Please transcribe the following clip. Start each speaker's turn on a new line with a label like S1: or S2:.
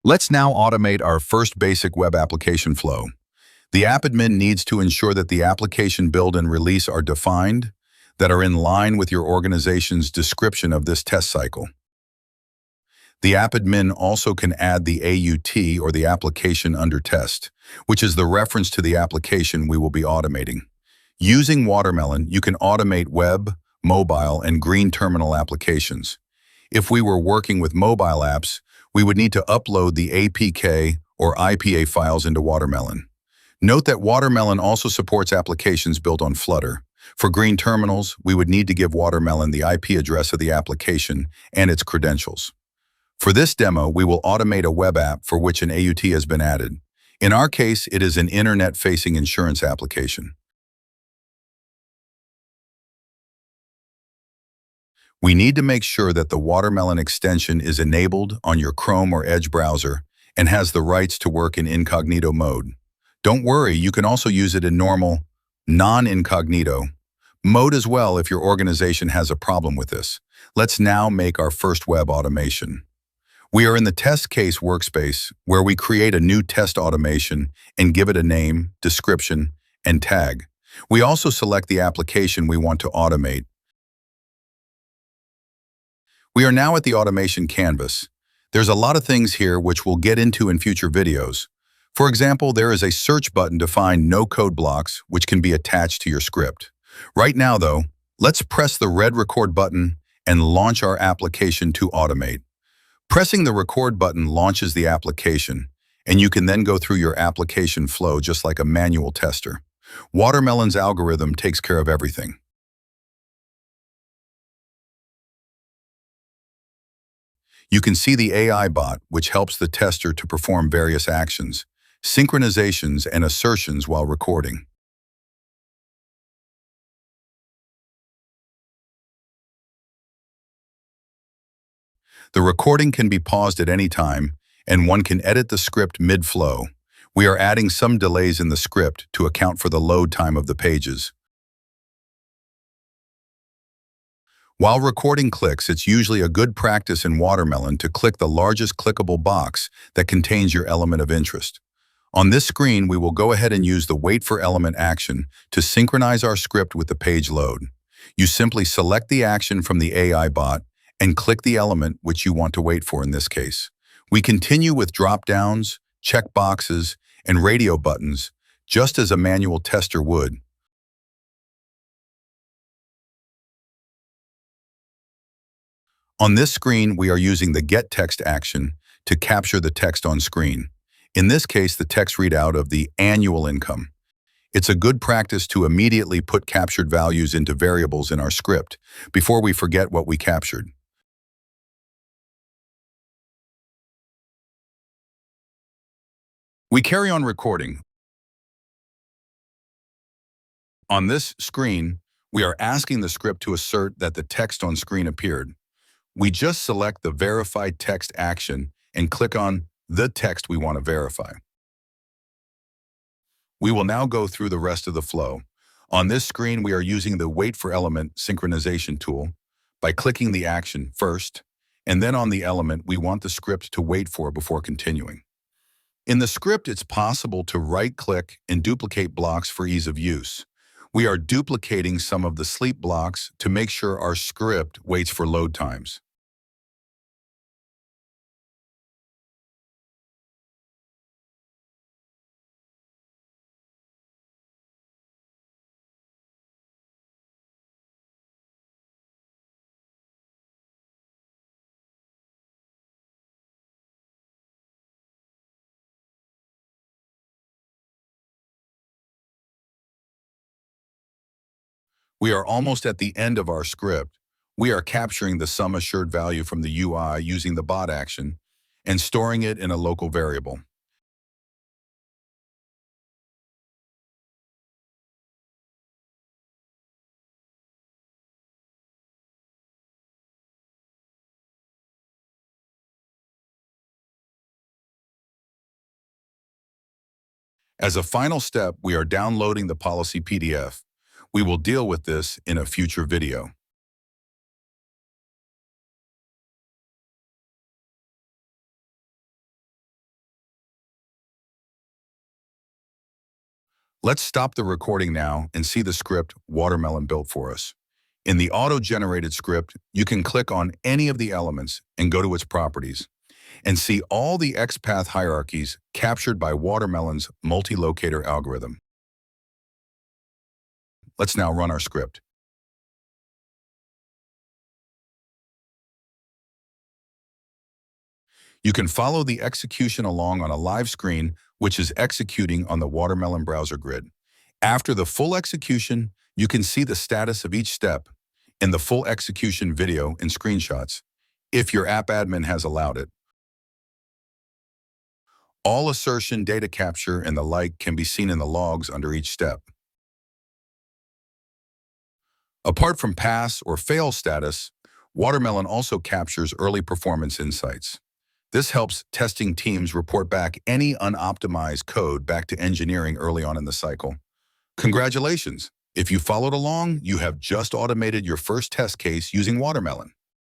S1: Let's now automate our first basic web application flow. The app admin needs to ensure that the application build and release are defined, that are in line with your organization's description of this test cycle. The app admin also can add the AUT or the application under test, which is the reference to the application we will be automating. Using Watermelon, you can automate web, mobile, and green terminal applications. If we were working with mobile apps, we would need to upload the APK or IPA files into Watermelon. Note that Watermelon also supports applications built on Flutter. For green terminals, we would need to give Watermelon the IP address of the application and its credentials. For this demo, we will automate a web app for which an AUT has been added. In our case, it is an internet-facing insurance application. We need to make sure that the Watermelon extension is enabled on your Chrome or Edge browser and has the rights to work in incognito mode. Don't worry, you can also use it in normal, non-incognito mode as well if your organization has a problem with this. Let's now make our first web automation. We are in the test case workspace where we create a new test automation and give it a name, description, and tag. We also select the application we want to automate. We are now at the automation canvas. There's a lot of things here which we'll get into in future videos. For example, there is a search button to find no-code blocks which can be attached to your script. Right now, though, let's press the red record button and launch our application to automate. Pressing the record button launches the application, and you can then go through your application flow just like a manual tester. Watermelon's algorithm takes care of everything. You can see the AI bot, which helps the tester to perform various actions, synchronizations, and assertions while recording. The recording can be paused at any time, and one can edit the script mid-flow. We are adding some delays in the script to account for the load time of the pages. While recording clicks, it's usually a good practice in Watermelon to click the largest clickable box that contains your element of interest. On this screen, we will go ahead and use the Wait for Element action to synchronize our script with the page load. You simply select the action from the AI bot and click the element which you want to wait for in this case. We continue with drop-downs, checkboxes, and radio buttons, just as a manual tester would. On this screen, we are using the Get Text action to capture the text on screen. In this case, the text readout of the annual income. It's a good practice to immediately put captured values into variables in our script before we forget what we captured. We carry on recording. On this screen, we are asking the script to assert that the text on screen appeared. We just select the Verified Text action and click on the text we want to verify. We will now go through the rest of the flow. On this screen, we are using the Wait for Element synchronization tool by clicking the action first, and then on the element we want the script to wait for before continuing. In the script, it's possible to right-click and duplicate blocks for ease of use. We are duplicating some of the sleep blocks to make sure our script waits for load times. We are almost at the end of our script. We are capturing the sum assured value from the UI using the bot action and storing it in a local variable. As a final step, we are downloading the policy PDF. We will deal with this in a future video. Let's stop the recording now and see the script Watermelon built for us. In the auto-generated script, you can click on any of the elements and go to its properties and see all the XPath hierarchies captured by Watermelon's multi-locator algorithm. Let's now run our script. You can follow the execution along on a live screen, which is executing on the Watermelon browser grid. After the full execution, you can see the status of each step in the full execution video and screenshots, if your app admin has allowed it. All assertion, data capture, and the like can be seen in the logs under each step. Apart from pass or fail status, Watermelon also captures early performance insights. This helps testing teams report back any unoptimized code back to engineering early on in the cycle. Congratulations! If you followed along, you have just automated your first test case using Watermelon.